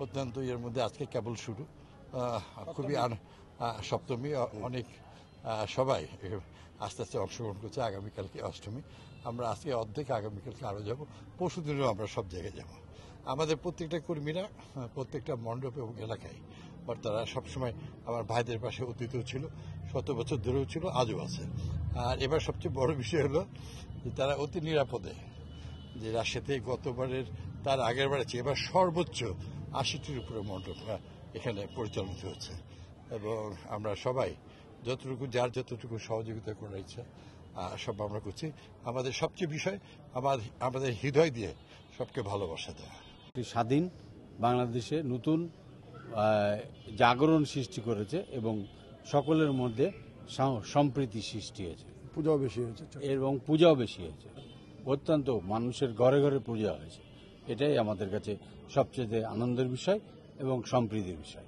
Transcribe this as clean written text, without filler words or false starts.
অত্যন্ত এর মধ্যে আজকে কেবল শুরু, খুবই সপ্তমী, অনেক সবাই আস্তে আস্তে অংশগ্রহণ করছে। আগামীকালকে অষ্টমী, আমরা আজকে অর্ধেক, আগামীকালকে আরও যাব, পরশু দিনেও আমরা সব জায়গায় যাব। আমাদের প্রত্যেকটা কর্মীরা প্রত্যেকটা মণ্ডপ এবং এলাকায়, তারা সবসময় আমার ভাইদের পাশে অতীতও ছিল, 100 বছর ধরেও ছিল, আজও আছে। আর এবার সবচেয়ে বড় বিষয় হলো যে তারা অতি নিরাপদে, যে রাজশাহীতে গতবারের তার আগের বারে এবার সর্বোচ্চ 80টির উপরে মণ্ডপ এখানে পরিচালিত হচ্ছে, এবং আমরা সবাই যতটুকু যার যতটুকু সহযোগিতা করার ইচ্ছা সব আমরা করছি। আমাদের সবচেয়ে বিষয় আমাদের হৃদয় দিয়ে সবকে ভালোবাসা দেওয়া। স্বাধীন বাংলাদেশে নতুন জাগরণ সৃষ্টি করেছে এবং সকলের মধ্যে সম্প্রীতি সৃষ্টি হয়েছে, পূজাও বেশি হয়েছে এবং পূজাও বেশি হয়েছে, অত্যন্ত মানুষের ঘরে ঘরে পূজা হয়েছে। এটাই আমাদের কাছে সবচেয়ে আনন্দের বিষয় এবং সম্প্রীতির বিষয়।